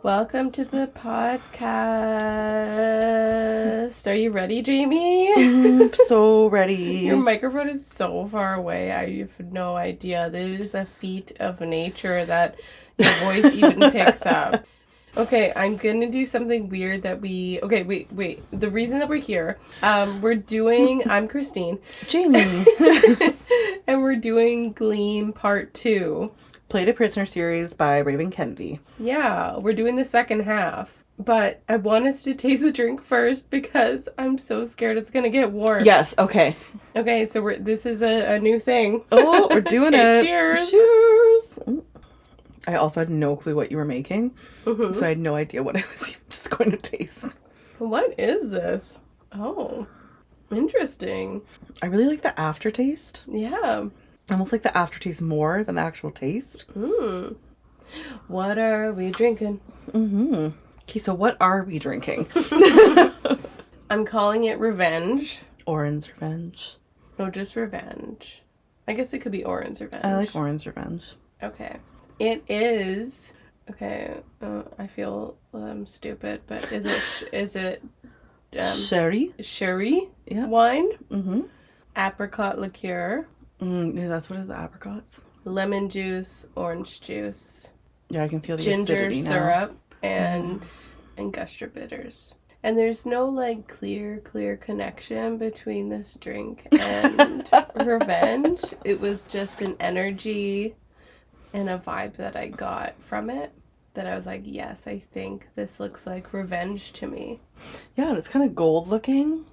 Welcome to the podcast. Are you ready, Jamie? I'm so ready. Your microphone is so far away. I have no idea. This is a feat of nature that your voice even picks up. Okay, I'm gonna do something weird that Okay, wait. The reason that we're here, I'm Christine. Jamie. And we're doing Gleam Part 2. Played a Prisoner series by Raven Kennedy. Yeah, we're doing the second half. But I want us to taste the drink first because I'm so scared it's gonna get warm. Yes, okay. Okay, so this is a new thing. Oh, we're doing Okay, it. Cheers. Cheers. I also had no clue what you were making, Mm-hmm. so I had no idea what I was even just going to taste. What is this? Oh, interesting. I really like the aftertaste. Yeah. I almost like the aftertaste more than the actual taste. What are we drinking? Okay, so what are we drinking? I'm calling it Revenge. Orange Revenge. No, just Revenge. I guess it could be Orange Revenge. I like Orange Revenge. Okay. It is... Okay, I feel stupid, but is it Sherry? sherry Yeah. wine? Mm-hmm. Apricot liqueur, Yeah, that's what is the apricots. lemon juice, orange juice, Yeah, I can feel the ginger acidity now. syrup, and Angostura bitters. And there's no like clear connection between this drink and Revenge. It was just an energy and a vibe that I got from it that I was like, yes, I think this looks like Revenge to me. Yeah, and it's kind of gold looking.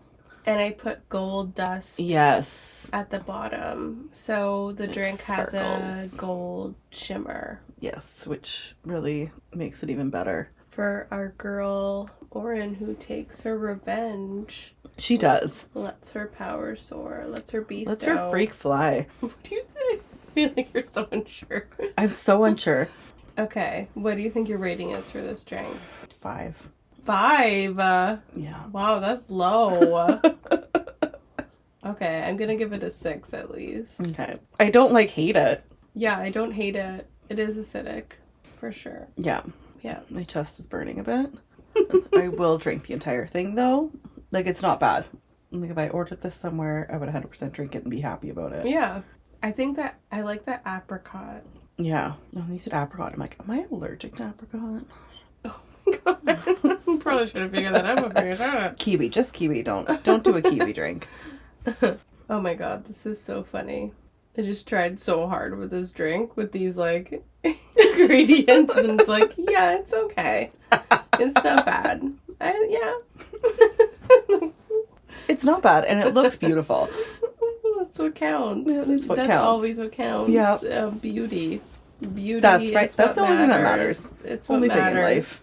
And I put gold dust Yes. at the bottom. So the drink has a sparkles. gold shimmer. Yes, which really makes it even better. For our girl, Oren, who takes her revenge. She does. Lets her power soar. Lets her beast Let's her freak fly. What do you think? I feel like you're so unsure. I'm so unsure. Okay, what do you think your rating is for this drink? 5. 5. Yeah. Wow, that's low. Okay, I'm gonna give it a 6 at least. Okay. I don't hate it. Yeah, I don't hate it. It is acidic, for sure. Yeah. Yeah. My chest is burning a bit. I will drink the entire thing though. It's not bad. If I ordered this somewhere, I would 100% drink it and be happy about it. Yeah. I think that I like the apricot. Yeah. No, you said apricot. I'm like, am I allergic to apricot? You probably should have figured that out before you said it. Kiwi. Just kiwi. Don't do a kiwi drink. Oh my god, this is so funny. I just tried so hard with this drink with these ingredients and it's like, yeah, it's okay. It's not bad. It's not bad and it looks beautiful. That's what counts. Yeah, that's what That's counts. always what counts. Yeah. Beauty. Beauty. That's right. Is That's what the only thing that matters. It's what Only matters. thing in life.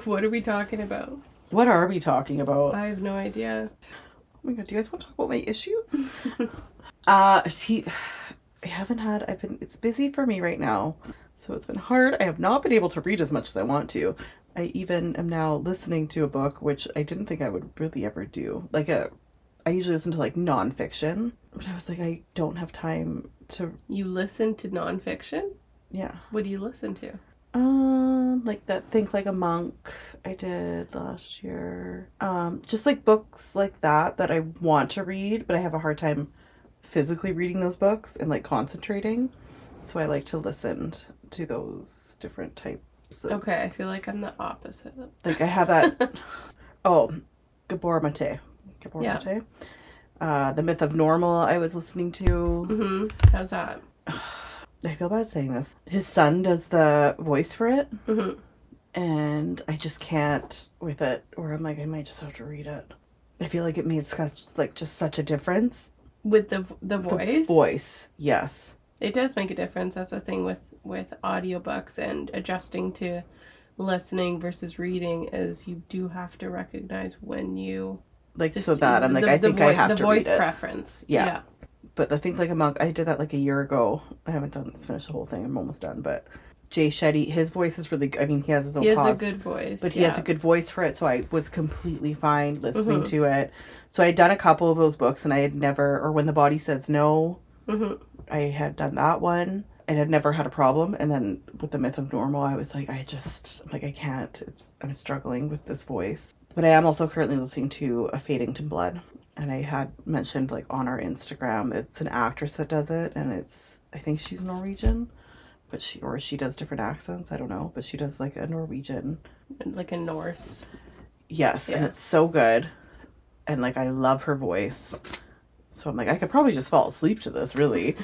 What are we talking about? What are we talking about? I have no idea. Oh my god, do you guys want to talk about my issues? See, it's busy for me right now. So it's been hard. I have not been able to read as much as I want to. I even am now listening to a book, which I didn't think I would really ever do. I usually listen to nonfiction, but I was like, I don't have time to. You listen to nonfiction? Yeah. What do you listen to? That Think Like a Monk I did last year. Just books like that I want to read, but I have a hard time physically reading those books and concentrating. So I like to listen to those different types of... Okay, I feel like I'm the opposite. I have that... Oh, Gabor Mate. Yeah. Mate. The Myth of Normal I was listening to. Mm-hmm. How's that? I feel bad saying this. His son does the voice for it. Mm-hmm. And I just can't with it, or I'm like, I might just have to read it. I feel like it makes just such a difference. With the voice? The voice, yes. It does make a difference. That's the thing with audiobooks and adjusting to listening versus reading is you do have to recognize when you... So that, I'm I think I have to read it. The voice preference. Yeah. But the Think Like a Monk, I did that a year ago. I haven't finished the whole thing. I'm almost done, but... Jay Shetty, his voice is really good. I mean, he has his own He has pause, a good voice. but he has a good voice for it, so I was completely fine listening to it. So I had done a couple of those books, and I had never, or When the Body Says No, I had done that one. and had never had a problem. And then with The Myth of Normal, I was like, I can't. I'm struggling with this voice. But I am also currently listening to A Fadington Blood. And I had mentioned like on our Instagram, it's an actress that does it. And I think she's Norwegian, but she does different accents. I don't know, but she does like a Norwegian. Like a Norse. Yes, Yeah. and it's so good. And like, I love her voice. So I'm like, I could probably just fall asleep to this, really.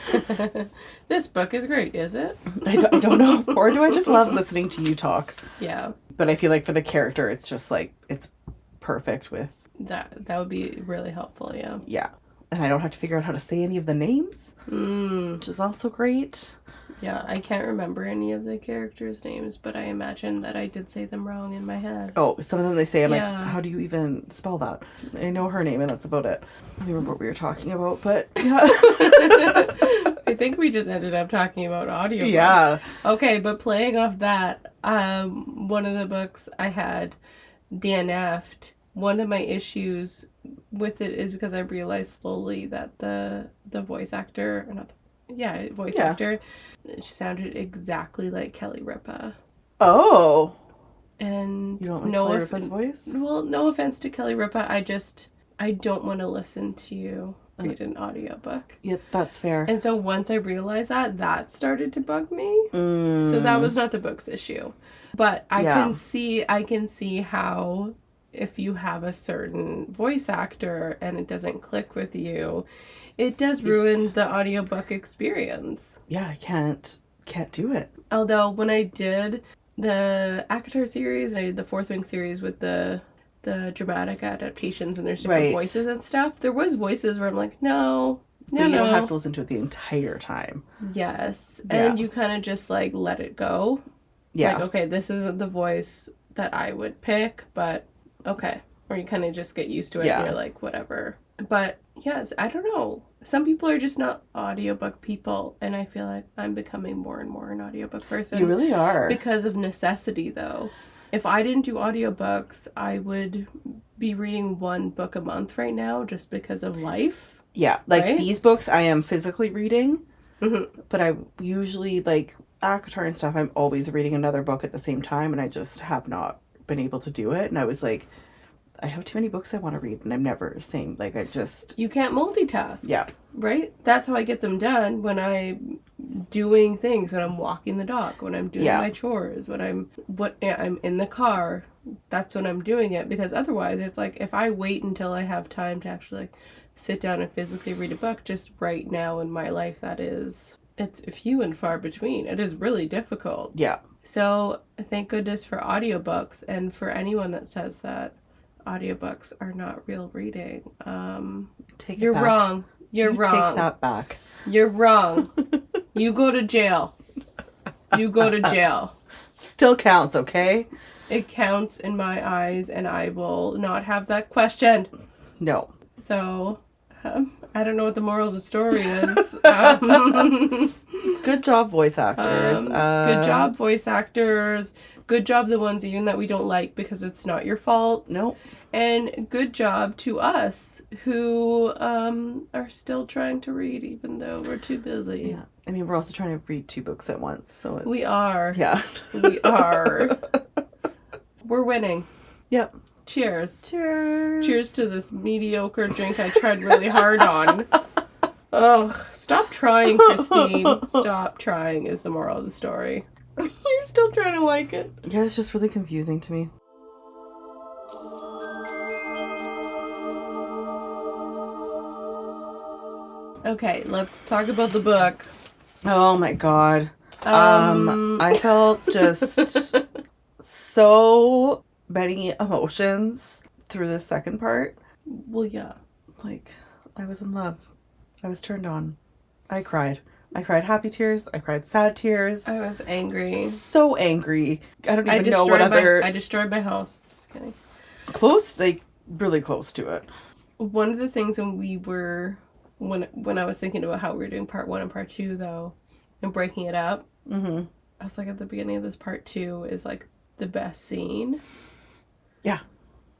This book is great, is it? I don't know. Or do I just love listening to you talk? Yeah. But I feel like for the character, it's just like, it's perfect with... That would be really helpful, yeah. Yeah. And I don't have to figure out how to say any of the names, which is also great. Yeah, I can't remember any of the characters' names, but I imagine that I did say them wrong in my head. Oh, some of them they say, I'm Yeah. like, how do you even spell that? I know her name and that's about it. I don't remember what we were talking about, but yeah. I think we just ended up talking about audiobooks. Yeah. Okay, but playing off that, one of the books I had DNF'd, one of my issues with it is because I realized slowly that the voice actor, or not the, voice actor, sounded exactly like Kelly Ripa. Oh. And You don't like Kelly Ripa's voice? Well, no offense to Kelly Ripa, I don't want to listen to you read an audiobook. Yeah, that's fair. And so once I realized that started to bug me. So that was not the book's issue. But I can see how if you have a certain voice actor and it doesn't click with you, it does ruin the audiobook experience. Yeah, I can't do it. Although when I did the ACOTAR series and I did the Fourth Wing series with the dramatic adaptations and there's different voices and stuff, there was voices where I'm like, no. But you don't have to listen to it the entire time. Yes. And you kind of just like let it go. Yeah. Like, okay, this isn't the voice that I would pick, but okay. Or you kind of just get used to it and you're like, whatever. But yes, I don't know. Some people are just not audiobook people, and I feel like I'm becoming more and more an audiobook person. You really are. Because of necessity, though. If I didn't do audiobooks, I would be reading one book a month right now just because of life. Yeah, like these books I am physically reading, but I usually, like, ACOTAR and stuff, I'm always reading another book at the same time, and I just have not been able to do it. And I was like, I have too many books I want to read, and I'm never saying, like, I just... You can't multitask. Yeah. Right? That's how I get them done, when I'm doing things, when I'm walking the dog, when I'm doing my chores, when I'm in the car. That's when I'm doing it, because otherwise it's like, if I wait until I have time to actually, like, sit down and physically read a book, just right now in my life, it's few and far between. It is really difficult. Yeah. So thank goodness for audiobooks, and for anyone that says that audiobooks are not real reading. You're wrong. You're wrong. Take that back. You're wrong. You go to jail. You go to jail. Still counts, okay? It counts in my eyes, and I will not have that questioned. No. So, I don't know what the moral of the story is. Good job, voice actors. Good job, voice actors. Good job, the ones even that we don't like, because it's not your fault. Nope. And good job to us who are still trying to read, even though we're too busy. Yeah. I mean, we're also trying to read 2 books at once, so we are. Yeah. We are. We're winning. Yep. Cheers. Cheers. Cheers to this mediocre drink I tried really hard on. Ugh. Stop trying, Christine. Stop trying is the moral of the story. You're still trying to like it. Yeah, it's just really confusing to me. Okay, let's talk about the book. Oh my god. I felt just so many emotions through the second part. Well, yeah. Like, I was in love. I was turned on. I cried. I cried happy tears. I cried sad tears. I was angry. So angry. I don't even know what other... I destroyed my house. Just kidding. Close, like, really close to it. One of the things when I was thinking about how we were doing part 1 and part 2, though, and breaking it up, I was like, at the beginning of this part 2 is, like, the best scene. Yeah.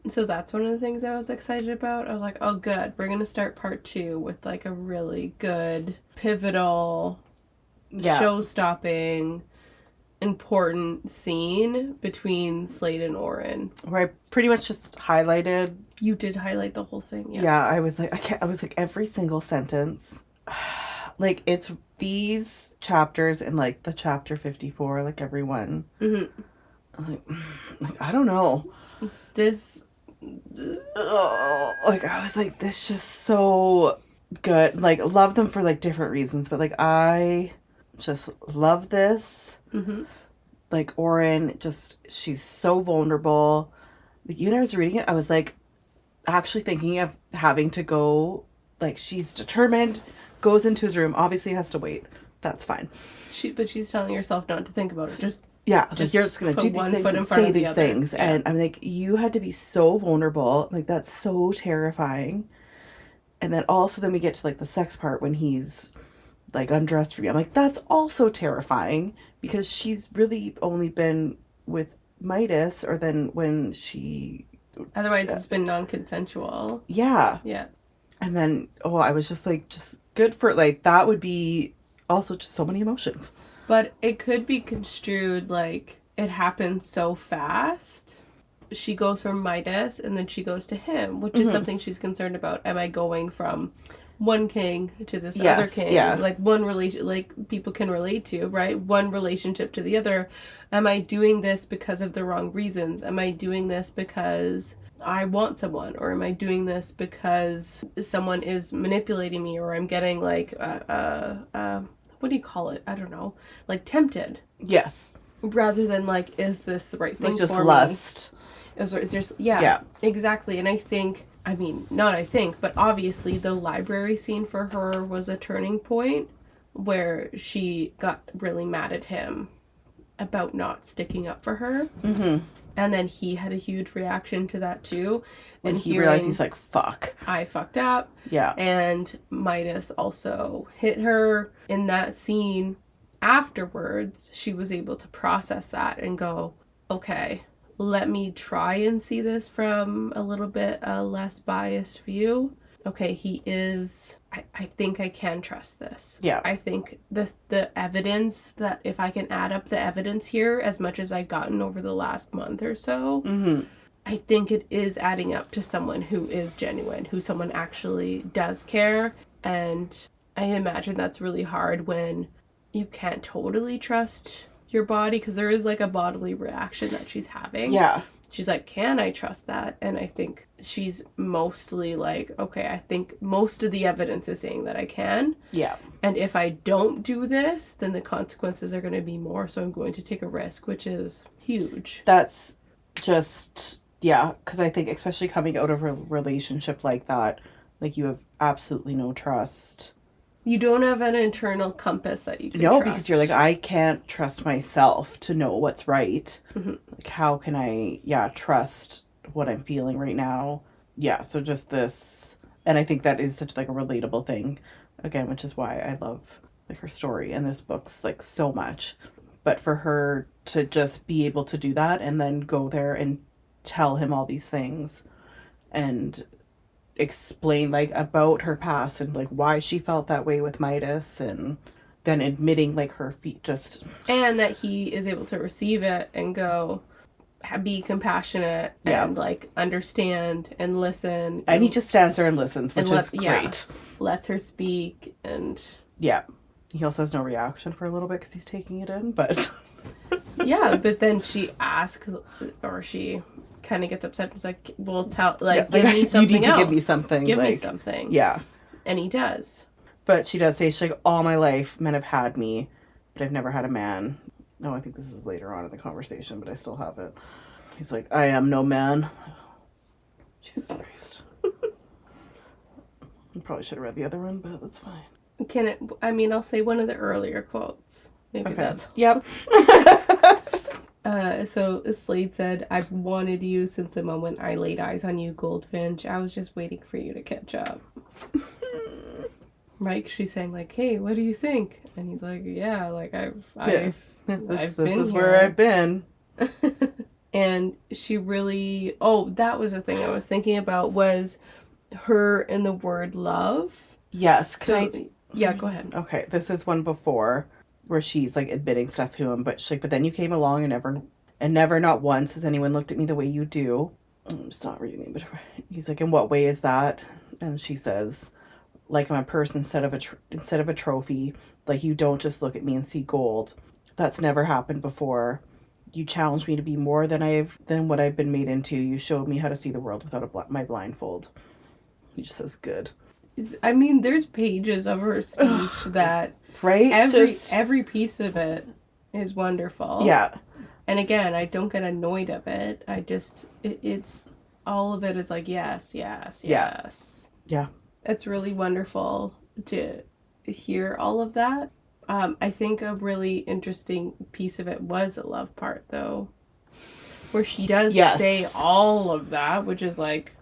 And so that's one of the things I was excited about. I was like, oh, good. We're going to start part 2 with, like, a really good, pivotal show-stopping, important scene between Slade and Oren. Where I pretty much just highlighted. You did highlight the whole thing, yeah. Yeah, I was like every single sentence. Like, it's these chapters and, like, the chapter 54, like, every one. Mm-hmm. I was like, I don't know. This... like, I was like, this just so good. Like, love them for, like, different reasons. But, like, I just love this. Mm-hmm. Like, Oren, she's so vulnerable. Like, even when I was reading it, I was, like, actually thinking of having to go. Like, she's determined, goes into his room, obviously has to wait. That's fine. But she's telling herself not to think about it. Just you're just going to do these things and say these things. Yeah. And I'm like, you had to be so vulnerable. Like, that's so terrifying. And then then we get to, like, the sex part when he's, like, undressed for me. I'm like, that's also terrifying because she's really only been with Midas, or then when she... Otherwise, it's been non-consensual. Yeah. Yeah. And then, I was just like, just good for, like, that would be also just so many emotions. But it could be construed like it happened so fast. She goes from Midas and then she goes to him, which is something she's concerned about. Am I going from one king to this other king? Yeah. Like, one relation, like, people can relate to, right? One relationship to the other. Am I doing this because of the wrong reasons? Am I doing this because I want someone? Or am I doing this because someone is manipulating me? Or I'm getting, like, what do you call it? I don't know. Like, tempted. Yes. Rather than, like, is this the right thing like, just for lust. me? Is there, yeah, exactly. And I think, but obviously the library scene for her was a turning point where she got really mad at him about not sticking up for her. Mm-hmm. And then he had a huge reaction to that too. When he realized, he's like, fuck. I fucked up. Yeah. And Midas also hit her in that scene. Afterwards, she was able to process that and go, okay, let me try and see this from a little bit less biased view. Okay, he is... I think I can trust this. Yeah. I think the evidence, that if I can add up the evidence here, as much as I've gotten over the last month or so, I think it is adding up to someone who is genuine, who someone actually does care. And I imagine that's really hard when you can't totally trust your body, because there is, like, a bodily reaction that she's having. Yeah. She's like, can I trust that? And I think she's mostly like, okay, I think most of the evidence is saying that I can. Yeah. And if I don't do this, then the consequences are going to be more. So I'm going to take a risk, which is huge. That's just, yeah. Because I think especially coming out of a relationship like that, like, you have absolutely no trust. You don't have an internal compass that you can trust. Because you're like, I can't trust myself to know what's right. Mm-hmm. Like, how can I, trust what I'm feeling right now? Yeah, so just this, and I think that is such, like, a relatable thing, again, which is why I love, like, her story and this book's, like, so much. But for her to just be able to do that and then go there and tell him all these things and explain, like, about her past and, like, why she felt that way with Midas, and then admitting, like, her feet just... And that he is able to receive it and go, be compassionate and, like, understand and listen. And he just stands there and listens, which is great. Yeah, lets her speak, and... Yeah. He also has no reaction for a little bit because he's taking it in, but... Yeah, but then she asks, or she... kind of gets upset. He's like, well, give me something you need to else. Give me something. Give me something. Yeah. And he does. But she does say, she's like, all my life, men have had me, but I've never had a man. No, I think this is later on in the conversation, but I still have it. He's like, I am no man. Jesus Christ. I probably should have read the other one, but that's fine. I'll say one of the earlier quotes. Maybe that's... Yep. So Slade said, I've wanted you since the moment I laid eyes on you, Goldfinch. I was just waiting for you to catch up. Right? She's saying, like, hey, what do you think? And he's like, yeah, like, I've been This is where I've been. And she really... Oh, that was the thing I was thinking about, was her and the word love. Yes. Yeah, go ahead. Okay, this is one before. where she's like admitting stuff to him, but she's like, but then you came along and never not once has anyone looked at me the way you do. I'm just not reading it, but he's like, in what way is that? And she says, like I'm a person instead of a trophy. Like you don't just look at me and see gold. That's never happened before. You challenged me to be more than what I've been made into. You showed me how to see the world without my blindfold. He just says, good. I mean, there's pages of her speech that right, every piece of it is wonderful. Yeah. And again, I don't get annoyed of it. I just it's all of it is like yes. Yeah. It's really wonderful to hear all of that. I think a really interesting piece of it was the love part, though, where she does say all of that, which is like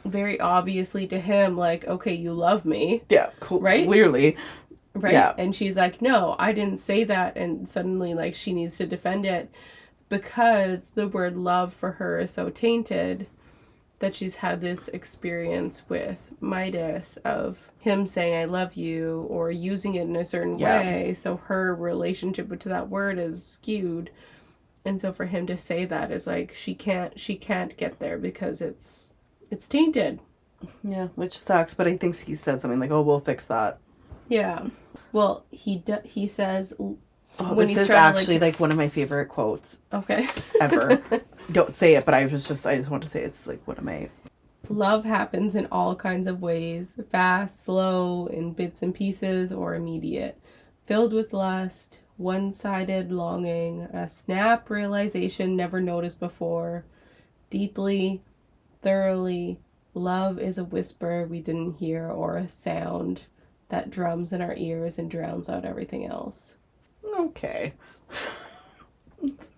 very obviously to him, like, okay, you love me. Yeah, right? Clearly. Right? Yeah. And she's like, no, I didn't say that. And suddenly, like, she needs to defend it because the word love for her is so tainted that she's had this experience with Midas of him saying I love you or using it in a certain way. So her relationship to that word is skewed. And so for him to say that is like she can't get there because it's tainted. Yeah, which sucks, but I think he said something like, "Oh, we'll fix that." Yeah. Well, he says when this is actually like one of my favorite quotes. Okay. Ever. Don't say it, but I just want to say it's like one of my... Love happens in all kinds of ways. Fast, slow, in bits and pieces, or immediate. Filled with lust, one-sided longing, a snap realization never noticed before. Deeply, thoroughly, love is a whisper we didn't hear or a sound that drums in our ears and drowns out everything else. Okay.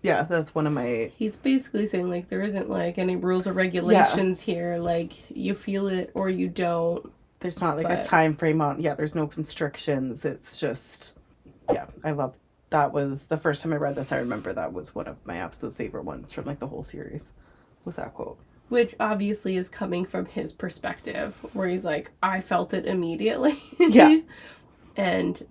Yeah, that's one of my... He's basically saying, like, there isn't, like, any rules or regulations here. Like, you feel it or you don't. There's not, like, a time frame on... Yeah, there's no constrictions. It's just... Yeah, I love... That was... The first time I read this, I remember that was one of my absolute favorite ones from, like, the whole series. Was that quote. Which obviously is coming from his perspective, where he's like, I felt it immediately. Yeah. And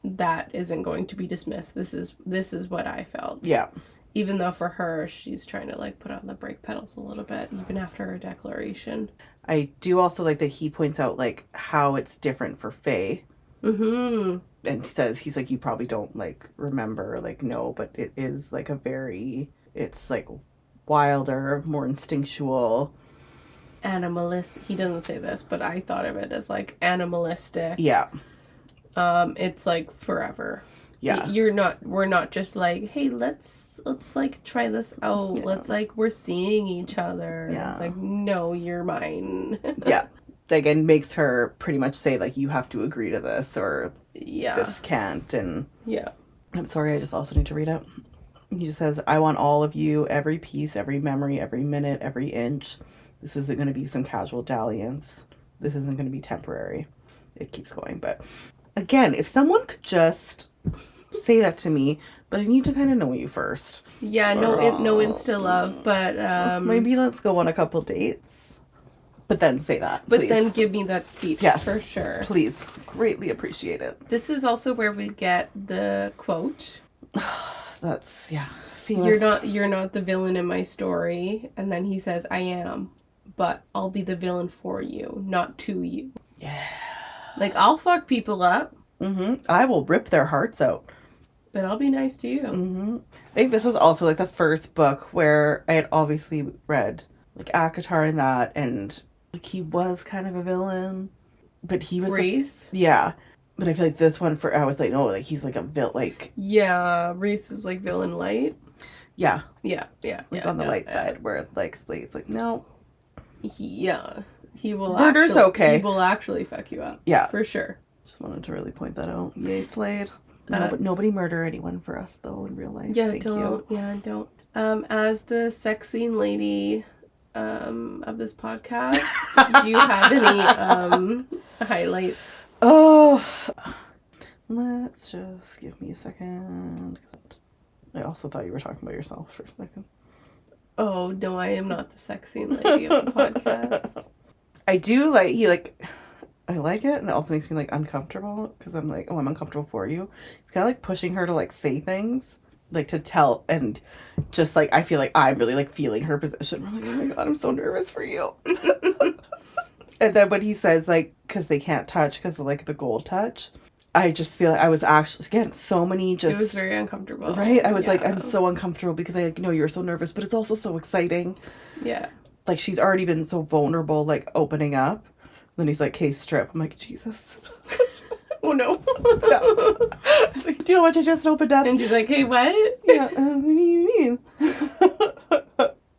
that isn't going to be dismissed. This is what I felt. Yeah. Even though for her, she's trying to, like, put on the brake pedals a little bit, even after her declaration. I do also like that he points out, like, how it's different for Faye. Mm-hmm. And he says, he's like, you probably don't, like, remember, like, no, but it is, like, it's, like, wilder, more instinctual. Animalist. He doesn't say this, but I thought of it as, like, animalistic. Yeah. It's, like, forever. Yeah. We're not just like, hey, let's like try this out. Yeah. Let's like, we're seeing each other. Yeah. It's like, no, you're mine. Yeah. Like, and makes her pretty much say, like, you have to agree to this or this can't. And yeah. I'm sorry, I just also need to read it. He says, I want all of you, every piece, every memory, every minute, every inch. This isn't going to be some casual dalliance. This isn't going to be temporary. It keeps going, but again, if someone could just say that to me, but I need to kind of know you first. Yeah, no insta love, but maybe let's go on a couple dates, but then say that. But please. Then give me that speech, yes, for sure. Please, greatly appreciate it. This is also where we get the quote. That's famous. You're not the villain in my story, and then he says, I am, but I'll be the villain for you, not to you. Yeah. Like, I'll fuck people up. Mm-hmm. I will rip their hearts out. But I'll be nice to you. Mm-hmm. I think this was also, like, the first book where I had obviously read, like, Akatar and that, and, like, he was kind of a villain. But he was... Reese? Yeah. But I feel like this one, I was like, no, like, he's, like, a villain, like... Yeah, Reese is, like, villain light. Yeah. Yeah. Like, on the light side, where, like, Slade's like, no. Yeah. He will okay. He will actually fuck you up. Yeah. For sure. Just wanted to really point that out. Yay, Slade. Nobody murder anyone for us, though, in real life. Yeah, Thank you. Yeah, don't. As the sex scene lady of this podcast, do you have any highlights? Oh, let's just give me a second. I also thought you were talking about yourself for a second. Oh, no, I am not the sex scene lady of the podcast. I do like, I like it, and it also makes me like uncomfortable because I'm like, oh, I'm uncomfortable for you. It's kind of like pushing her to like say things, like to tell, and just like I feel like I'm really like feeling her position. I'm like, oh my god, I'm so nervous for you. And then when he says like, because they can't touch because of like the gold touch, I just feel like I was actually, again, so many just... It was very uncomfortable. Right? I was like, I'm so uncomfortable because I like, know you're so nervous, but it's also so exciting. Yeah. Like, she's already been so vulnerable, like, opening up. Then he's like, hey, strip. I'm like, Jesus. Oh, no. Yeah. I was like, do you know what you just opened up? And she's like, hey, what? Yeah, what do you mean?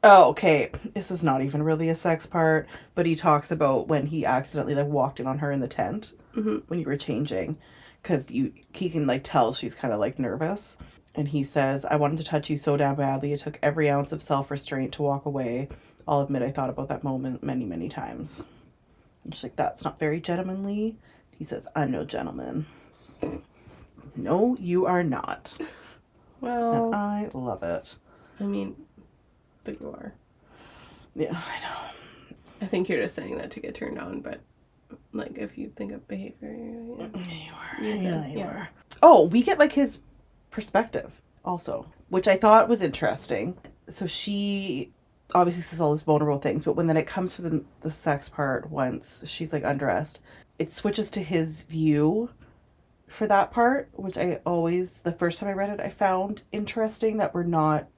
Oh, okay. This is not even really a sex part, but he talks about when he accidentally, like, walked in on her in the tent when you were changing. Because he can, like, tell she's kind of, like, nervous. And he says, I wanted to touch you so damn badly. It took every ounce of self-restraint to walk away. I'll admit I thought about that moment many, many times. And she's like, that's not very gentlemanly. He says, I'm no gentleman. No, you are not. Well... And I love it. I mean, but you are. Yeah, I know. I think you're just saying that to get turned on, but... Like, if you think of behavior, You are. Oh, we get, like, his perspective, also, which I thought was interesting. So she obviously says all these vulnerable things, but when then it comes for the sex part, once she's, like, undressed, it switches to his view for that part, which I always, the first time I read it, I found interesting that we're not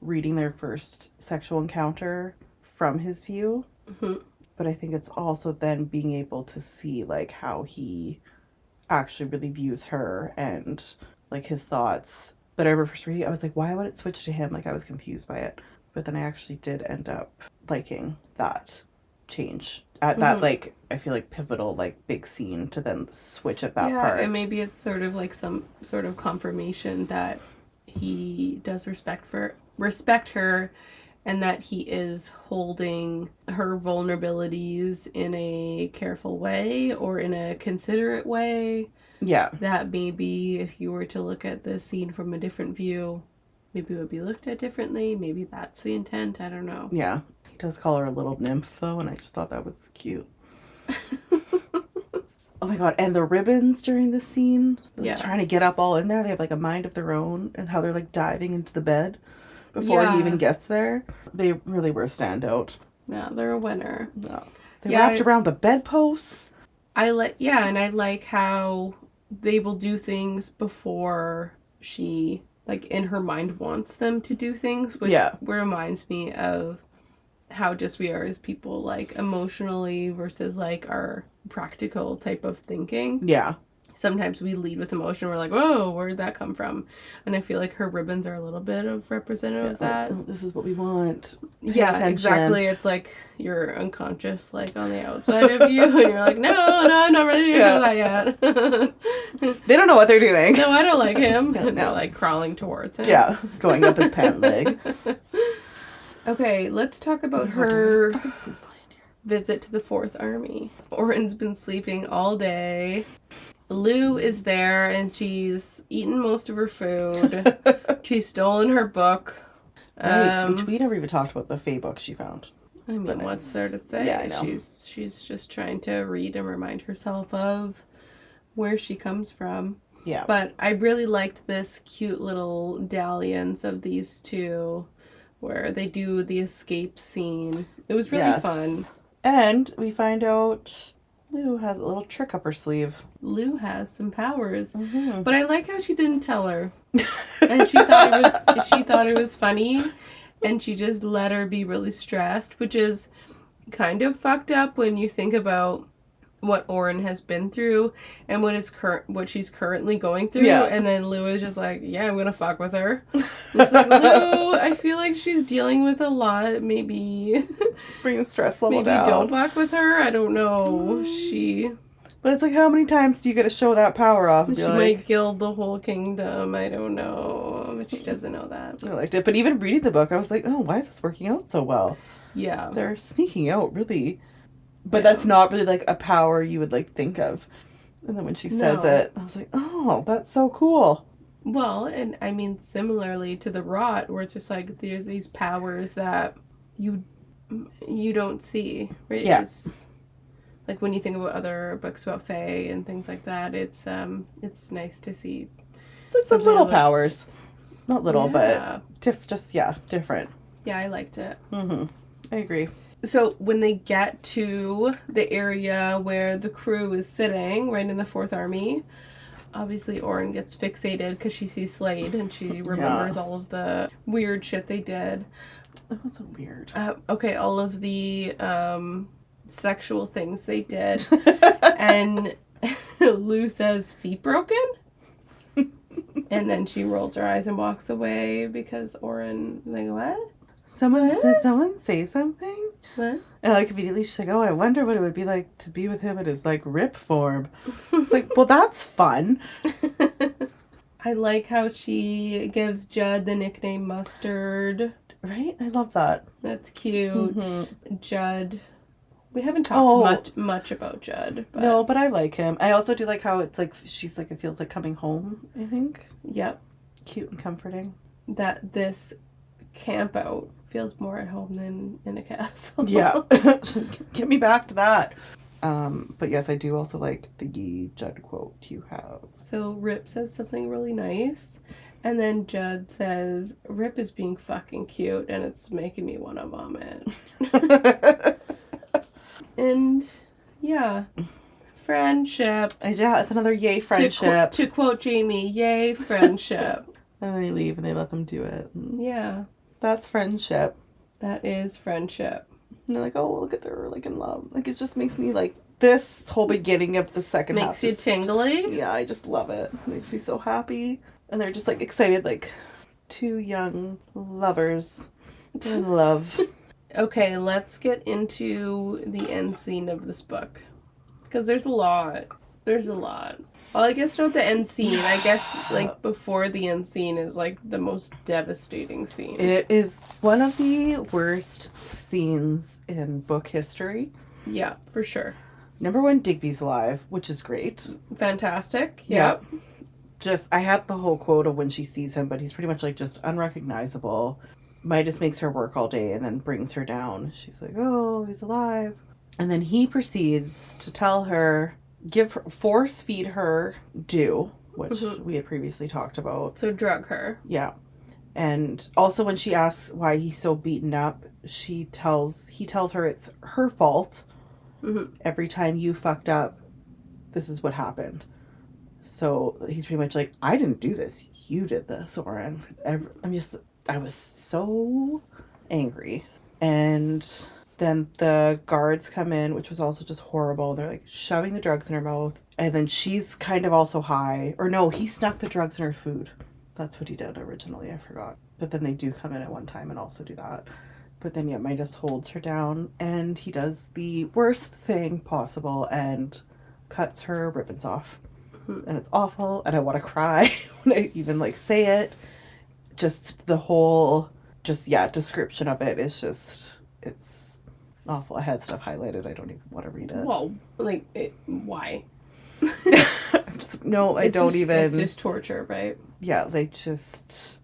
reading their first sexual encounter from his view. Mm-hmm. But I think it's also then being able to see, like, how he actually really views her and, like, his thoughts. But I remember first reading, I was like, why would it switch to him? Like, I was confused by it. But then I actually did end up liking that change. At that, like, I feel like pivotal, like, big scene to then switch at that part. Yeah, and maybe it's sort of like some sort of confirmation that he does respect her, and that he is holding her vulnerabilities in a careful way or in a considerate way. Yeah. That maybe if you were to look at the scene from a different view, maybe it would be looked at differently. Maybe that's the intent. I don't know. Yeah. He does call her a little nymph, though, and I just thought that was cute. Oh my god, and the ribbons during the scene, like, trying to get up all in there, they have like a mind of their own, and how they're like diving into the bed before he even gets there. They really were a standout. Yeah, they're a winner. Yeah. They wrapped around the bedposts. And I like how they will do things before she, like, in her mind wants them to do things, which reminds me of how just we are as people, like, emotionally versus, like, our practical type of thinking. Yeah. Sometimes we lead with emotion. We're like, whoa, where'd that come from? And I feel like her ribbons are a little bit of representative of that. Like, oh, this is what we want. Pay attention. Exactly. It's like you're unconscious, like, on the outside of you, and you're like, no, I'm not ready to show that yet. They don't know what they're doing. No, I don't like him. And they're, like, crawling towards him. Yeah, going up his pant leg. Okay, let's talk about her visit to the Fourth Army. Oren's been sleeping all day. Lou is there, and she's eaten most of her food. She's stolen her book. Right, which we never even talked about the Fae book she found. I mean, what's there to say? Yeah, I know. She's just trying to read and remind herself of where she comes from. Yeah. But I really liked this cute little dalliance of these two, where they do the escape scene. It was really fun. And we find out Lou has a little trick up her sleeve. Lou has some powers. Mm-hmm. But I like how she didn't tell her. And she thought it was funny, and she just let her be really stressed, which is kind of fucked up when you think about what Oren has been through and what she's currently going through. Yeah. And then Lou is just like, yeah, I'm gonna fuck with her. It's like, Lou, I feel like she's dealing with a lot. Maybe just bring the stress level down. Maybe don't fuck with her. I don't know. But it's like, how many times do you get to show that power off? She might gild the whole kingdom. I don't know. But she doesn't know that. I liked it. But even reading the book, I was like, oh, why is this working out so well? Yeah. They're sneaking out, really. But that's not really, like, a power you would, like, think of. And then when she says it, I was like, oh, that's so cool. Well, and I mean, similarly to the rot, where it's just like, there's these powers that you don't see, right? Yeah. like when you think about other books about Fae and things like that, it's nice to see. It's like some little like, powers. Not little, yeah. but different. Yeah, I liked it. Mm-hmm. I agree. So when they get to the area where the crew is sitting, right in the Fourth Army, obviously Oren gets fixated because she sees Slade and she remembers all of the weird shit they did. That was so weird. Okay, all of the sexual things they did. And Lou says, feet broken? And then she rolls her eyes and walks away because Oren, like, what? Did someone say something? What? And like immediately she's like, oh, I wonder what it would be like to be with him in his like rip form. It's like, well, that's fun. I like how she gives Judd the nickname Mustard. Right? I love that. That's cute. Mm-hmm. Judd. We haven't talked much about Judd. But... No, but I like him. I also do like how it's like, she's like, it feels like coming home, I think. Yep. Cute and comforting. That this camp out feels more at home than in a castle. Yeah. Get me back to that. But yes, I do also like the Judd quote you have. So Rip says something really nice. And then Judd says, Rip is being fucking cute and it's making me want to vomit. And yeah, friendship. Yeah, it's another yay friendship. To quote Jamie, yay friendship. And they leave and they let them do it. Yeah. That's friendship. That is friendship. And they're like, oh, look at they're like in love. Like it just makes me like this whole beginning of the second half. Makes you tingly? Yeah, I just love it. It makes me so happy. And they're just like excited, like two young lovers in love. Okay, let's get into the end scene of this book. Because there's a lot. Well, I guess not the end scene. I guess, like, before the end scene is, like, the most devastating scene. It is one of the worst scenes in book history. Yeah, for sure. Number one, Digby's alive, which is great. Fantastic. Yep. I had the whole quote of when she sees him, but he's pretty much, like, just unrecognizable. Midas makes her work all day and then brings her down. She's like, oh, he's alive. And then he proceeds to tell her, force feed her dew, which we had previously talked about. So drug her. Yeah. And also when she asks why he's so beaten up, he tells her it's her fault. Mm-hmm. Every time you fucked up, this is what happened. So he's pretty much like, I didn't do this. You did this, Oren. I was so angry. And then the guards come in, which was also just horrible. They're like shoving the drugs in her mouth. And then she's kind of also high. Or no, he snuck the drugs in her food. That's what he did originally. I forgot. But then they do come in at one time and also do that. But then, yeah, Midas holds her down. And he does the worst thing possible and cuts her ribbons off. Mm-hmm. And it's awful. And I want to cry when I even, like, say it. Just the whole, description of it is just, it's awful. I had stuff highlighted. I don't even want to read it. Well, like, why? I'm just, no, I don't even. It's just torture, right? Yeah, they just,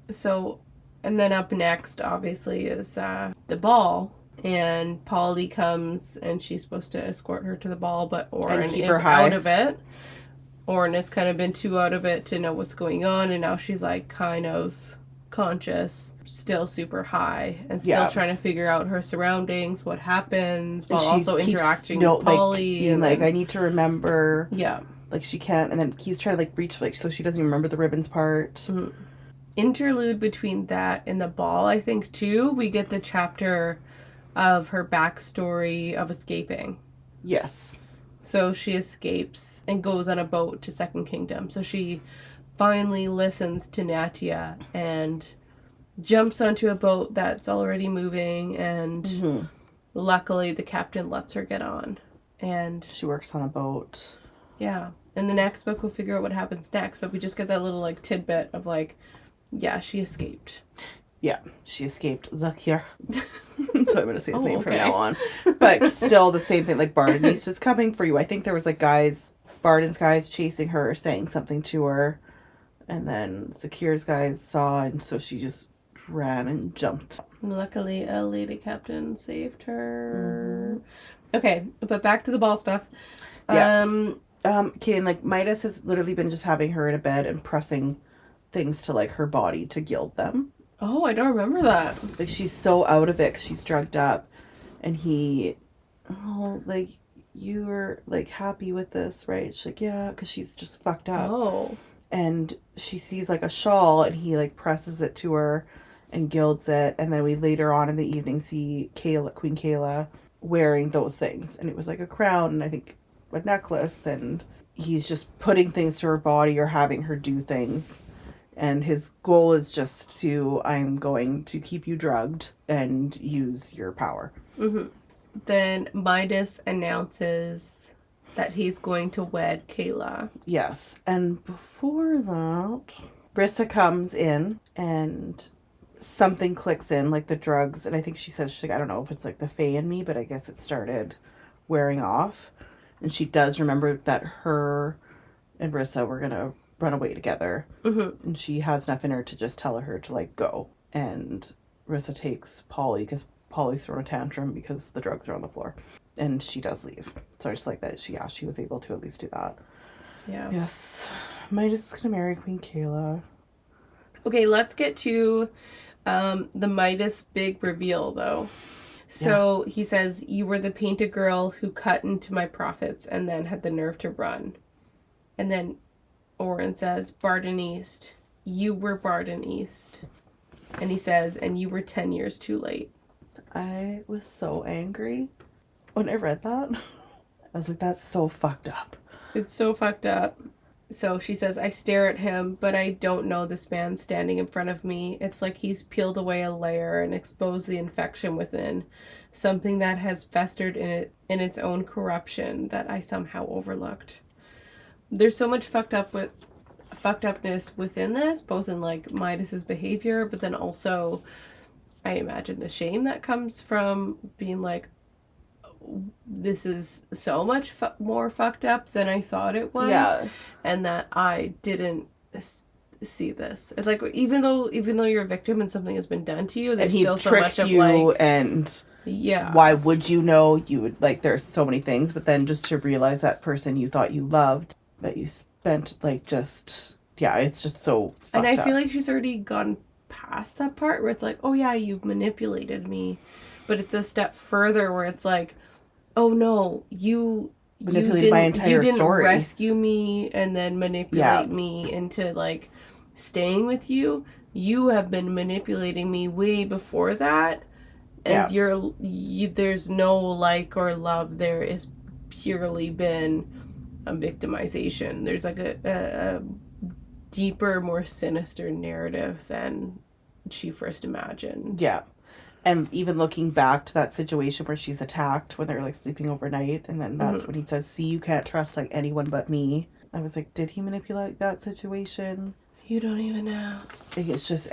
So, and then up next, obviously, is the ball. And Polly comes, and she's supposed to escort her to the ball, but Oren is out of it. Oren has kind of been too out of it to know what's going on, and now she's like kind of conscious, still super high, and still trying to figure out her surroundings, what happens, while also interacting with Polly. And like, I need to remember. Yeah. Like, she can't, and then keeps trying to like reach, like, so she doesn't even remember the ribbons part. Mm-hmm. Interlude between that and the ball, I think, too, we get the chapter of her backstory of escaping. Yes. So she escapes and goes on a boat to Second Kingdom. So she finally listens to Natia and jumps onto a boat that's already moving, and luckily the captain lets her get on. And she works on a boat. Yeah. In the next book we'll figure out what happens next, but we just get that little like tidbit of like, yeah, she escaped. Yeah, she escaped Zakir. So I'm going to say his name from now on. But still the same thing, like, Bard and East is coming for you. I think there was, like, Barden's guys chasing her, saying something to her. And then Zakir's guys saw, and so she just ran and jumped. Luckily, a lady captain saved her. Okay, but back to the ball stuff. Yeah. Okay, and like Midas has literally been just having her in a bed and pressing things to like her body to gild them. Oh, I don't remember that. Like she's so out of it because she's drugged up, and he, like you were like happy with this, right? She's like, yeah, because she's just fucked up. Oh. And she sees like a shawl, and he like presses it to her and gilds it, and then we later on in the evening see Queen Kayla wearing those things, and it was like a crown and I think a necklace, and he's just putting things to her body or having her do things, and his goal is just to, I'm going to keep you drugged and use your power. Then Midas announces that he's going to wed Kayla. Yes, and before that, Rissa comes in and something clicks in, like the drugs, and I think she says, she's like, I don't know if it's like the fae in me, but I guess it started wearing off. And she does remember that her and Rissa were gonna run away together. And she has enough in her to just tell her to like go. And Rissa takes Polly because Polly's throwing a tantrum because the drugs are on the floor. And she does leave. So I just like that she was able to at least do that. Yeah. Yes. Midas is gonna marry Queen Kayla. Okay, let's get to the Midas big reveal though. So he says, you were the painted girl who cut into my profits and then had the nerve to run. And then Oren says, Barden East, you were Barden East. And he says, and you were 10 years too late. I was so angry when I read that. I was like, that's so fucked up. It's so fucked up. So she says, I stare at him, but I don't know this man standing in front of me. It's like he's peeled away a layer and exposed the infection within. Something that has festered in its own corruption that I somehow overlooked. There's so much fucked upness within this, both in like Midas's behavior, but then also I imagine the shame that comes from being like, this is so much more fucked up than I thought it was. Yeah. And that I didn't see this. It's like, even though you're a victim and something has been done to you, there's still so much of like, and yeah, why would you know? You would like, there's so many things, but then just to realize that person you thought you loved, that you spent like just, yeah, it's just so fucked and I up. feel like she's already gone past that part where it's like, oh yeah, you've manipulated me, but it's a step further where it's like, oh no, you manipulated my entire story. Rescue me and then manipulate me into like staying with you. You have been manipulating me way before that, and there's no like or love. There is purely been a victimization. There's like a deeper, more sinister narrative than she first imagined. Yeah. And even looking back to that situation where she's attacked when they're like sleeping overnight, and then that's when he says, see, you can't trust like anyone but me. I was like, did he manipulate that situation? You don't even know. Like, it's just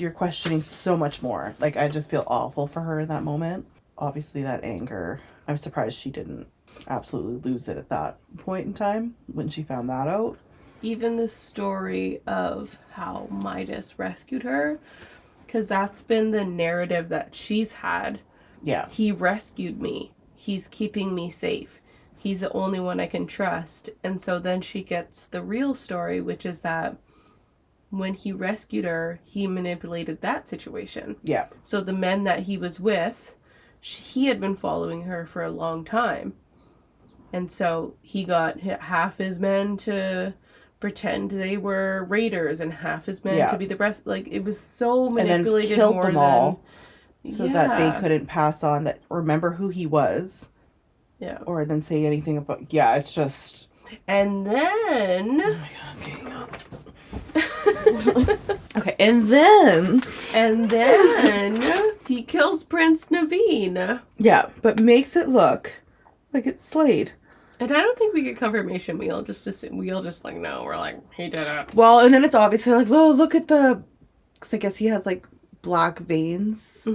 you're questioning so much more. Like, I just feel awful for her in that moment. Obviously that anger, I'm surprised she didn't absolutely lose it at that point in time when she found that out. Even the story of how Midas rescued her, because that's been the narrative that she's had. Yeah. He rescued me. He's keeping me safe. He's the only one I can trust. And so then she gets the real story, which is that when he rescued her, he manipulated that situation. Yeah. So the men that he was with, he had been following her for a long time. And so he got half his men to pretend they were raiders and half his men to be the rest. Like, it was so manipulated, and then killed them all so that they couldn't pass on that, remember who he was. Yeah. Or then say anything about, it's just. And then. Oh my God, okay, and then he kills Prince Naveen. Yeah, but makes it look like it's Slade. And I don't think we get confirmation. We'll just like, no, we're like, he did it. Well, and then it's obviously like, oh, look at because I guess he has like black veins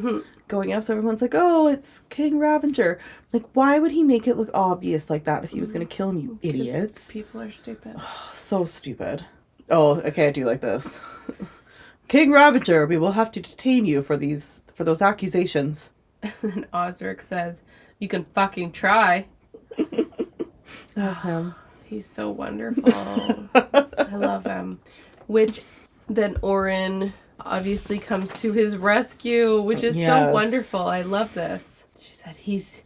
going up. So everyone's like, oh, it's King Ravager. Like, why would he make it look obvious like that if he was going to kill him, you idiots? People are stupid. Oh, so stupid. Oh, okay, I do like this. King Ravager, we will have to detain you for those accusations. And Osric says, you can fucking try. Love him. He's so wonderful. I love him. Which then Oren obviously comes to his rescue, which is so wonderful. I love this. She said, he's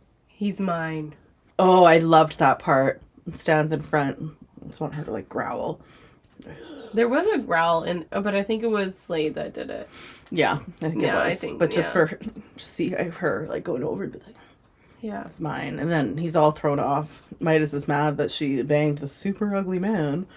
mine. Oh, I loved that part. Stands in front. I just want her to like growl. There was a growl, but I think it was Slade that did it. Yeah, I think it was. I think, but just for her, see her like going over and be like, yeah, it's mine. And then he's all thrown off. Midas is mad that she banged the super ugly man.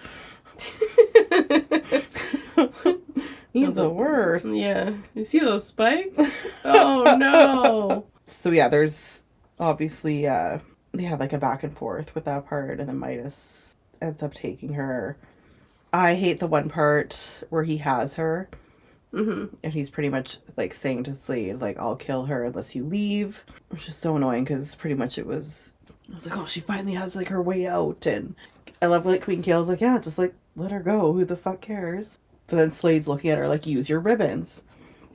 He's the worst. Yeah. You see those spikes? Oh no. So yeah, there's obviously they have like a back and forth with that part, and then Midas ends up taking her. I hate the one part where he has her. Mm-hmm. And he's pretty much like saying to Slade, like, I'll kill her unless you leave. Which is so annoying because pretty much I was like, oh, she finally has like her way out. And I love like Queen Kale's like, yeah, just like let her go. Who the fuck cares? But then Slade's looking at her like, use your ribbons.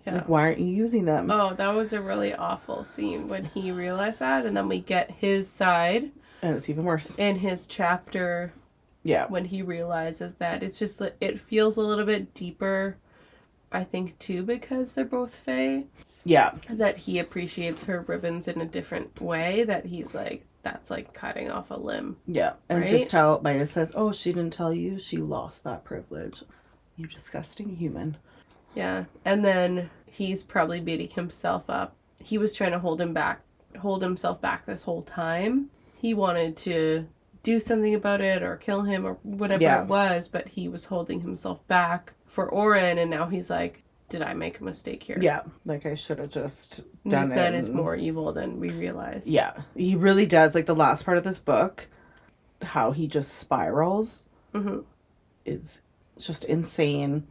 Yeah. Like, why aren't you using them? Oh, that was a really awful scene when he realized that. And then we get his side. And it's even worse. In his chapter. Yeah. When he realizes that. It's just that it feels a little bit deeper, I think, too, because they're both fae. Yeah. That he appreciates her ribbons in a different way. That he's like, that's like cutting off a limb. Yeah. And just how Midas says, oh, she didn't tell you. She lost that privilege. You disgusting human. Yeah. And then he's probably beating himself up. He was trying to hold himself back this whole time. He wanted to do something about it or kill him or whatever it was, but he was holding himself back for Oren, and now he's like, did I make a mistake here? Yeah, like I should have just done it. This man is more evil than we realize. Yeah, he really does. Like the last part of this book, how he just spirals is just insane.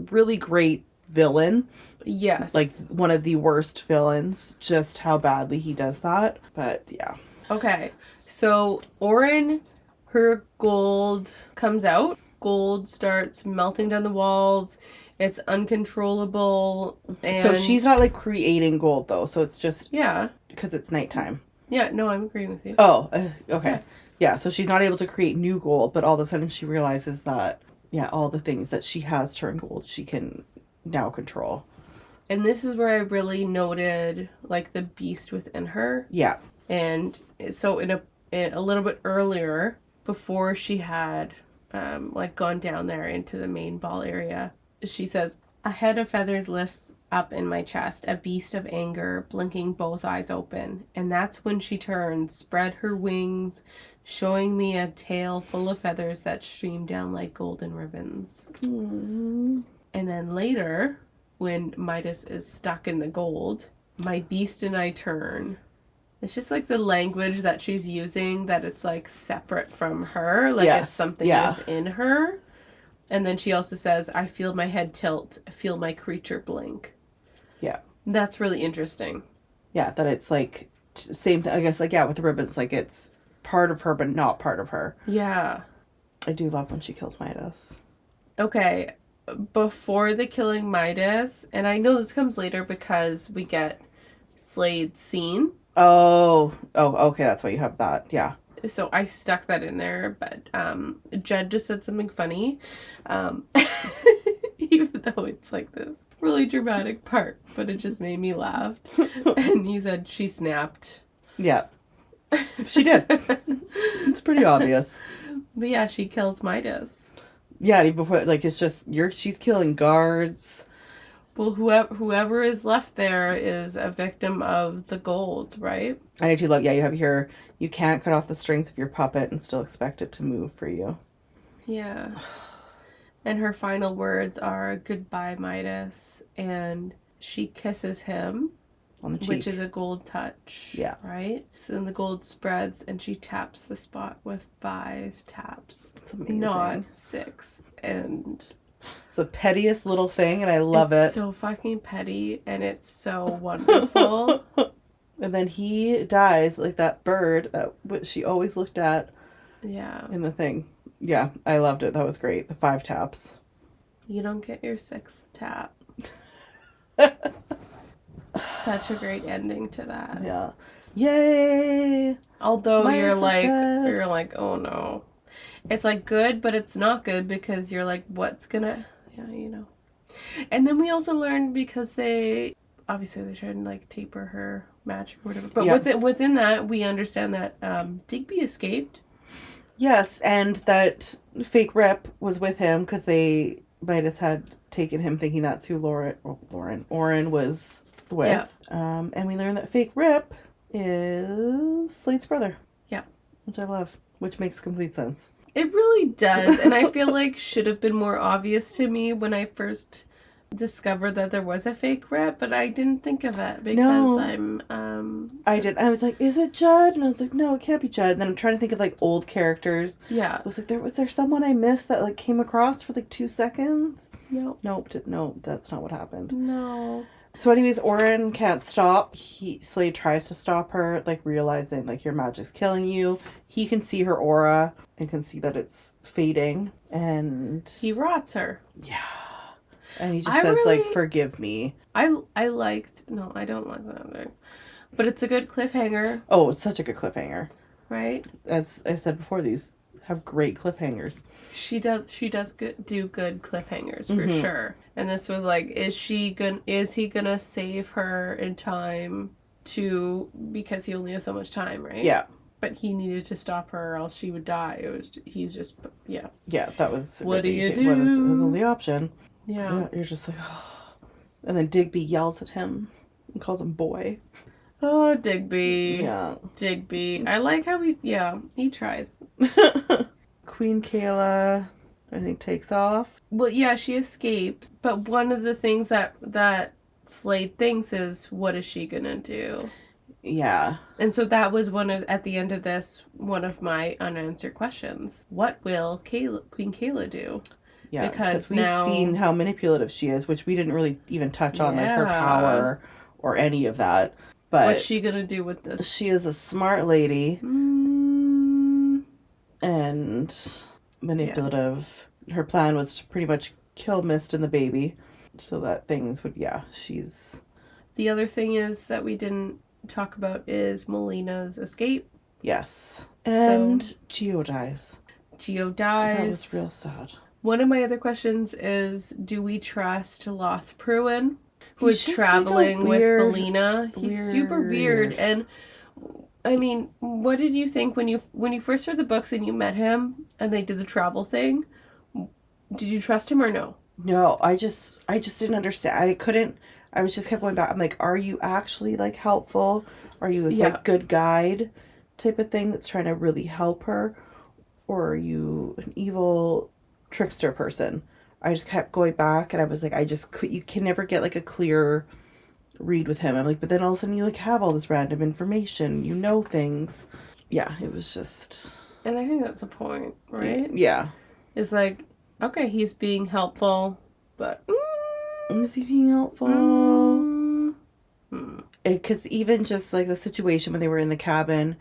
Really great villain. Yes. Like one of the worst villains, just how badly he does that. But yeah. Okay, so Oren, her gold comes out. Gold starts melting down the walls. It's uncontrollable. And so she's not like creating gold though. So it's just because it's nighttime. Yeah, no, I'm agreeing with you. Oh, okay. Yeah, so she's not able to create new gold, but all of a sudden she realizes that all the things that she has turned gold, she can now control. And this is where I really noted like the beast within her. Yeah. And so in a little bit earlier, before she had like gone down there into the main ball area, she says, a head of feathers lifts up in my chest, a beast of anger, blinking both eyes open. And that's when she turned, spread her wings, showing me a tail full of feathers that streamed down like golden ribbons. Mm. And then later, when Midas is stuck in the gold, my beast and I turn. It's just like the language that she's using, that it's like separate from her, like it's something within her. And then she also says, I feel my head tilt, I feel my creature blink. Yeah. That's really interesting. Yeah, that it's like, same thing, I guess, like, with the ribbons, like it's part of her, but not part of her. Yeah. I do love when she kills Midas. Okay, before the killing Midas, and I know this comes later because we get Slade's scene. Oh, okay, that's why you have that, yeah. So I stuck that in there, but Jed just said something funny, even though it's like this really dramatic part, but it just made me laugh. And he said she snapped. Yeah, she did. It's pretty obvious. But yeah, she kills Midas. Yeah, before, like, it's just, she's killing guards. Well, whoever is left there is a victim of the gold, right? I do love, you have here, you can't cut off the strings of your puppet and still expect it to move for you. Yeah. And her final words are, goodbye, Midas. And she kisses him. On the cheek. Which is a gold touch. Yeah. Right? So then the gold spreads and she taps the spot with 5 taps. It's amazing. Not 6. And it's the pettiest little thing, and I love it. It's so fucking petty, and it's so wonderful. And then he dies like that bird that she always looked at. Yeah. In the thing. Yeah, I loved it. That was great. The 5 taps. You don't get your 6th tap. Such a great ending to that. Yeah. Yay! Although Midas you're is dead. like, oh no. It's like good, but it's not good because you're like, what's gonna, yeah, you know. And then we also learned because they obviously they tried to like taper her magic or whatever. But Yeah. within that, we understand that Digby escaped. Yes, and that fake Rip was with him because they Midas had taken him thinking that's who Oren was with. Yeah. And we learned that fake Rip is Slade's brother. Yeah. Which I love, which makes complete sense. It really does, and I feel like should have been more obvious to me when I first discovered that there was a fake Rip, but I didn't think of it because I did. I was like, is it Judd? And I was like, no, it can't be Judd. And then I'm trying to think of like old characters. Yeah. I was like, was there someone I missed that like came across for like 2 seconds? Nope. Nope, that's not what happened. No. So anyways, Oren can't stop. Slade tries to stop her, like realizing like your magic's killing you. He can see her aura and can see that it's fading, and he rots her. Yeah. And he just says like, forgive me. I liked, no, I don't like that ending. But it's a good cliffhanger. Oh, it's such a good cliffhanger. Right? As I said before, these have great cliffhangers. She does do good cliffhangers for sure. And this was like, is he gonna save her in time because he only has so much time, right? Yeah. But he needed to stop her or else she would die. Yeah. Yeah, that was what do you do? What is his only option. Yeah. You're just like, oh. And then Digby yells at him and calls him boy. Oh, Digby. Yeah. Digby. I like how he tries. Queen Kayla, I think, takes off. Well, yeah, she escapes. But one of the things that Slade thinks is, what is she gonna do? Yeah. And so that was at the end of this, one of my unanswered questions. What will Queen Kayla do? Yeah, because we've seen how manipulative she is, which we didn't really even touch on, like her power or any of that. But what's she gonna do with this? She is a smart lady and manipulative. Yeah. Her plan was to pretty much kill Mist and the baby, so that things would. Yeah, she's. The other thing is that we didn't talk about is Melina's escape. Yes, and Geo dies. Geo dies. That was real sad. One of my other questions is, do we trust Loth Pruin, who is traveling with Melina? He's super weird. And I mean, what did you think when you first read the books and you met him and they did the travel thing? Did you trust him or no? No, I just didn't understand. I was just kept going back. I'm like, are you actually like helpful? Are you like good guide type of thing that's trying to really help her? Or are you an evil trickster person? I just kept going back and I was like, you can never get like a clear read with him. I'm like, but then all of a sudden you like have all this random information, you know things. Yeah, it was just. And I think that's a point, right? Yeah. It's like, okay, he's being helpful, but. Is he being helpful? Because even just like the situation when they were in the cabin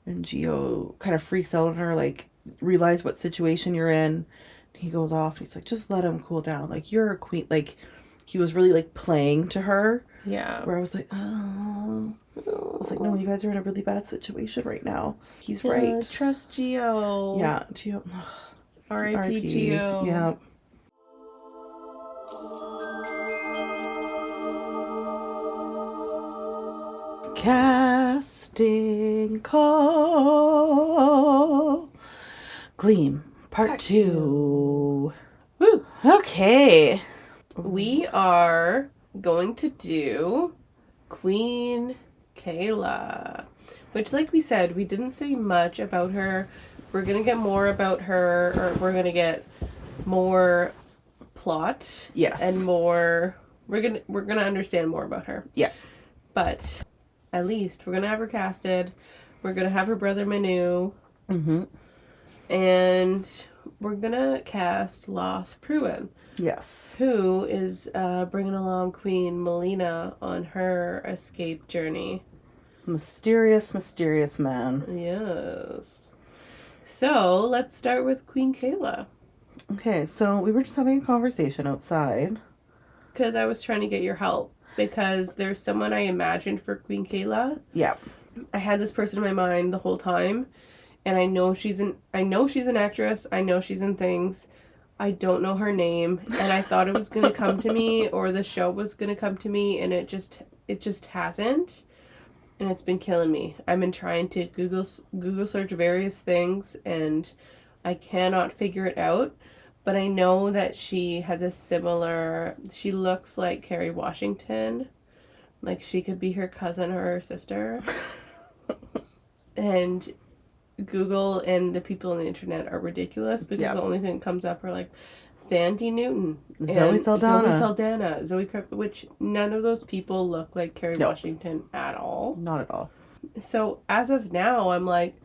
and Geo kind of freaks out on her, like, realize what situation you're in. He goes off and he's like, just let him cool down. Like, you're a queen. Like, he was really like playing to her. Yeah. Where I was like, oh. I was like, no, you guys are in a really bad situation right now. He's right. Trust Geo. Yeah, Geo. R.I.P. Geo. Yeah. Casting call. Gleam. Part 2. Woo! Okay. We are going to do Queen Kayla, which, like we said, we didn't say much about her. We're going to get more about her, or we're going to get more plot. Yes. And more, we're going to understand more about her. Yeah. But at least we're going to have her casted. We're going to have her brother Manu. Mm-hmm. And we're going to cast Loth Pruin. Yes. Who is bringing along Queen Melina on her escape journey. Mysterious, mysterious man. Yes. So, let's start with Queen Kayla. Okay, so we were just having a conversation outside. because I was trying to get your help. Because there's someone I imagined for Queen Kayla. Yeah. I had this person in my mind the whole time. And I know she's an actress. I know she's in things. I don't know her name. And I thought it was going to come to me, or the show was going to come to me, and it just hasn't. And it's been killing me. I've been trying to Google search various things, and I cannot figure it out. But I know that she looks like Kerry Washington. Like she could be her cousin or her sister. And Google and the people on the internet are ridiculous because the only thing that comes up are like Thandie Newton, Zoe Saldana, which none of those people look like Kerry Washington at all. Not at all. So as of now, I'm like,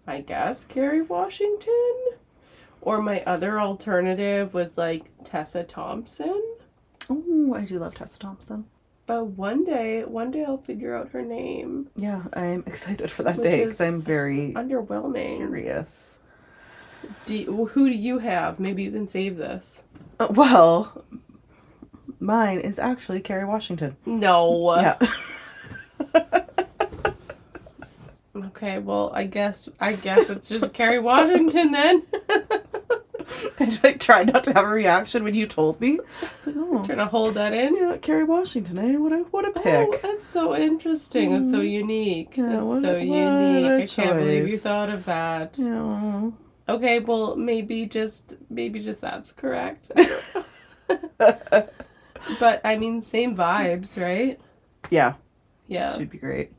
I guess Kerry Washington? Or my other alternative was like Tessa Thompson. Oh, I do love Tessa Thompson. But one day I'll figure out her name. Yeah, I'm excited for that day because I'm very underwhelming. Curious. Who do you have? Maybe you can save this. Well, mine is actually Kerry Washington. No. Yeah. Okay, well, I guess it's just Kerry Washington then. I tried not to have a reaction when you told me. Like, trying to hold that in. Yeah, Kerry Washington, eh? What a pick. Oh, that's so interesting. It's so unique. Yeah, it's so unique. I choice. Can't believe you thought of that. Yeah. Okay, well, maybe just that's correct. But I mean, same vibes, right? Yeah. Yeah. Should be great.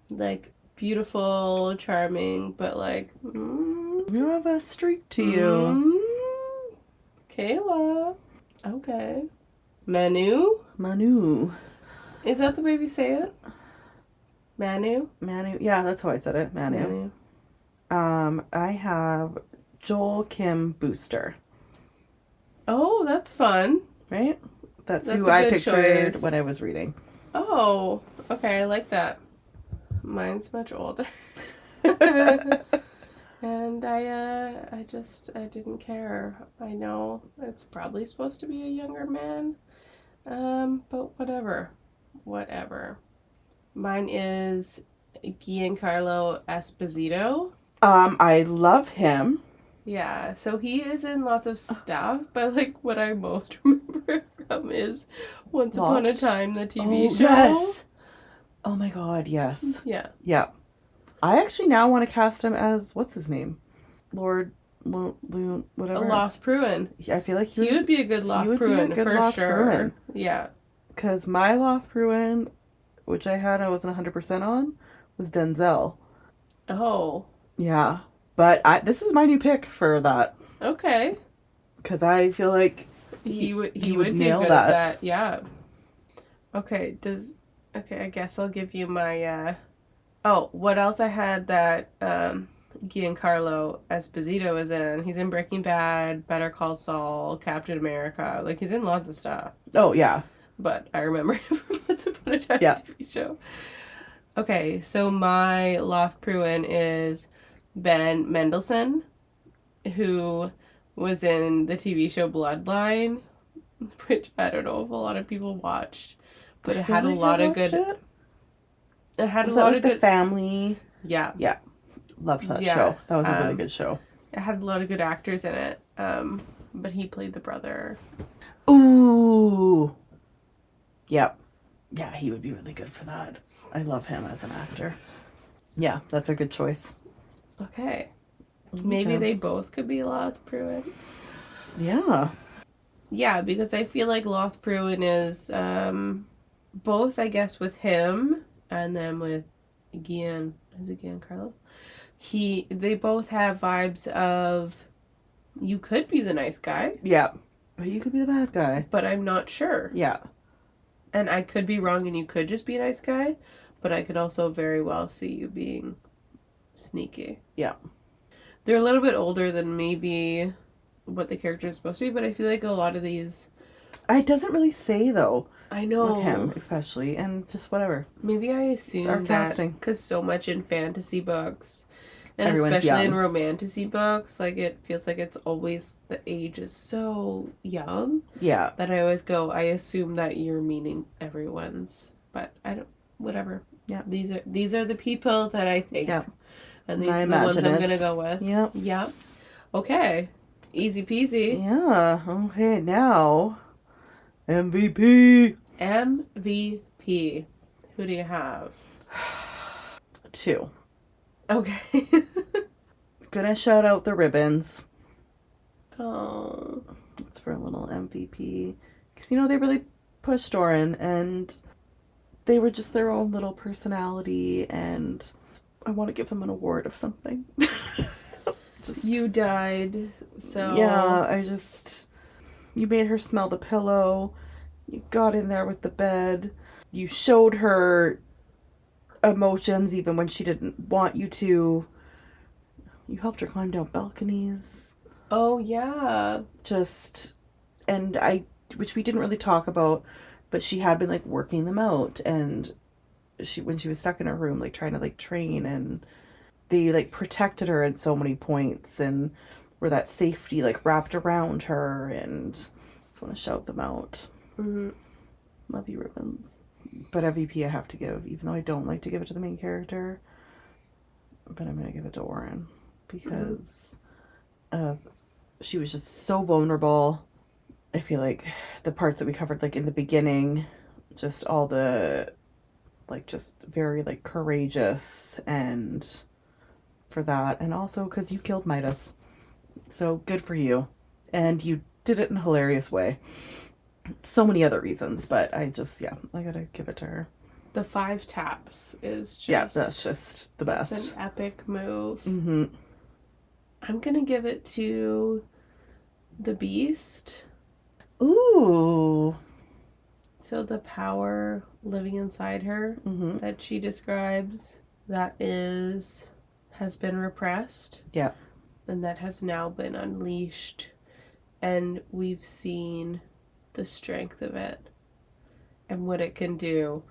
Like beautiful, charming, but like you have a streak to you. Kayla. Okay. Manu. Is that the way we say it? Manu. Yeah, that's how I said it. Manu. I have Joel Kim Booster. Oh, that's fun. Right? That's who I pictured when I was reading. Oh, okay. I like that. Mine's much older. And I didn't care. I know it's probably supposed to be a younger man. But whatever. Mine is Giancarlo Esposito. I love him. Yeah, so he is in lots of stuff, but like what I most remember from is Once Upon a Time, the TV show. Yes. Oh my god, yes. Yeah. Yeah. I actually now want to cast him as, what's his name? Lord whatever. Loth Pruin. I feel like he would be a good Loth Pruin for sure. Yeah. Because my Loth Pruin, which I wasn't 100% on, was Denzel. Oh. Yeah. But this is my new pick for that. Okay. Because I feel like he would nail be good at that. Yeah. Okay, I guess I'll give you my what else I had that Giancarlo Esposito is in. He's in Breaking Bad, Better Call Saul, Captain America. Like he's in lots of stuff. Oh yeah. But I remember him from Once Upon a Time TV show. Okay, so my Loth Pruin is Ben Mendelsohn, who was in the TV show Bloodline, which I don't know if a lot of people watched, but it had a lot of good. It had a lot of good family. Yeah. Yeah. Loved that show. That was a really good show. It had a lot of good actors in it. But he played the brother. Ooh. Yep. Yeah, he would be really good for that. I love him as an actor. Yeah, that's a good choice. Okay. Maybe they both could be Loth Pruin. Yeah. Yeah, because I feel like Loth Pruin is both, I guess, with him and then with Giancarlo? They both have vibes of you could be the nice guy. Yeah. But you could be the bad guy. But I'm not sure. Yeah. And I could be wrong and you could just be a nice guy, but I could also very well see you being sneaky. Yeah. They're a little bit older than maybe what the character is supposed to be, but I feel like a lot of these... It doesn't really say, though. I know. With him, especially, and just whatever. Maybe I assume that because so much in fantasy books And everyone's especially in young. romantasy books, like it feels like it's always the age is so young. Yeah. That I always go, I assume that you're meaning everyone's, but I don't. Whatever. Yeah. These are the people that I think. Yeah. And these are the ones I'm gonna go with. Yep. Yep. Okay. Easy peasy. Yeah. Okay. Now, MVP. MVP. Who do you have? 2. Okay. Gonna shout out the ribbons. Oh. It's for a little MVP. Because, they really pushed Oren, and they were just their own little personality, and I want to give them an award of something. You died, so... Yeah, you made her smell the pillow. You got in there with the bed. You showed her emotions even when she didn't want you to. You helped her climb down balconies. Oh, yeah. Which we didn't really talk about, but she had been, like, working them out, and when she was stuck in her room, like, trying to, like, train, and they, like, protected her at so many points, and were that safety, like, wrapped around her, and just want to shout them out. Mm-hmm. Love you, ribbons. But MVP I have to give, even though I don't like to give it to the main character, but I'm going to give it to Oren, because she was just so vulnerable. I feel like the parts that we covered, like, in the beginning, just all the, like, just very, like, courageous, and for that, and also because you killed Midas, so good for you, and you did it in a hilarious way. So many other reasons, but I gotta give it to her. The 5 taps is just... Yeah, that's just the best. It's an epic move. Mm-hmm. I'm gonna give it to the Beast. Ooh. So the power living inside her that she describes, that has been repressed. Yeah. And that has now been unleashed. And we've seen the strength of it and what it can do.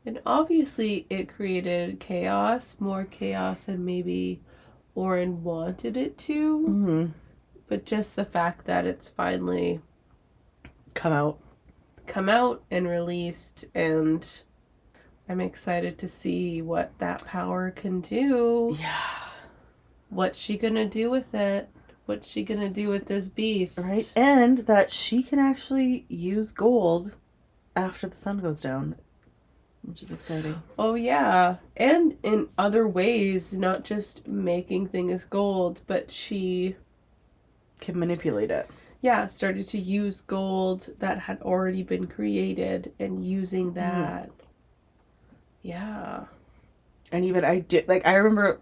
And obviously it created chaos, more chaos than maybe Oren wanted it to. Mm-hmm. But just the fact that it's finally come out and released, and I'm excited to see what that power can do. Yeah. What's she gonna do with it? What's she gonna do with this beast? Right, and that she can actually use gold after the sun goes down, which is exciting. Oh, yeah. And in other ways, not just making things gold, but she can manipulate it. Yeah, started to use gold that had already been created and using that. Yeah. And even I remember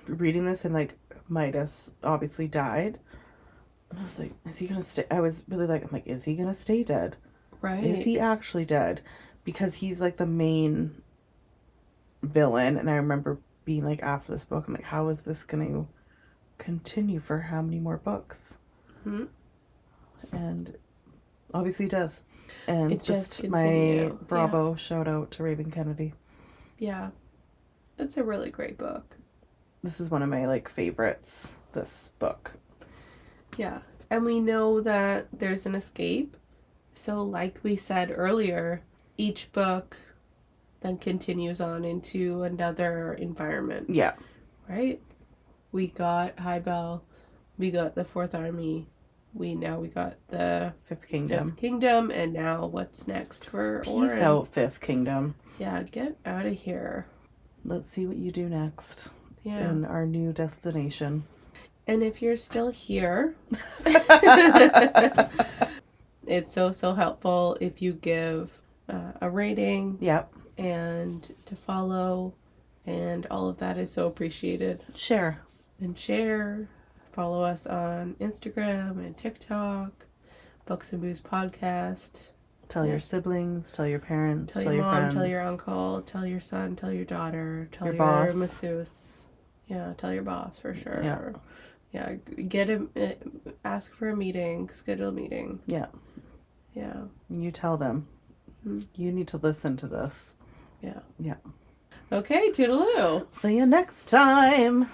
reading this, and, like, Midas obviously died. And I was like, is he gonna stay? I was really like, I'm like, is he gonna stay dead? Right. Is he actually dead? Because he's, like, the main villain. And I remember being like, after this book, I'm like, how is this gonna continue for how many more books? Mm-hmm. And obviously it does. And it just my bravo shout out to Raven Kennedy. Yeah. It's a really great book. This is one of my, like, favorites, this book. Yeah. And we know that there's an escape. So like we said earlier, each book then continues on into another environment. Yeah. Right? We got High Bell. We got the Fourth Army. We got the Fifth Kingdom. And now what's next for Oren? Peace out, Fifth Kingdom. Yeah, get out of here. Let's see what you do next. Yeah. In our new destination. And if you're still here, it's so helpful if you give a rating. Yep. And to follow, and all of that is so appreciated. Share. Follow us on Instagram and TikTok, Books and Booze Podcast. Tell your siblings, tell your parents, tell your mom, friends. Tell your uncle, tell your son, tell your daughter, tell your boss. masseuse. Yeah, tell your boss for sure. Yeah. Yeah, get him, ask for a meeting, schedule a meeting. Yeah. Yeah. You tell them. Mm-hmm. You need to listen to this. Yeah. Yeah. Okay, toodaloo. See you next time.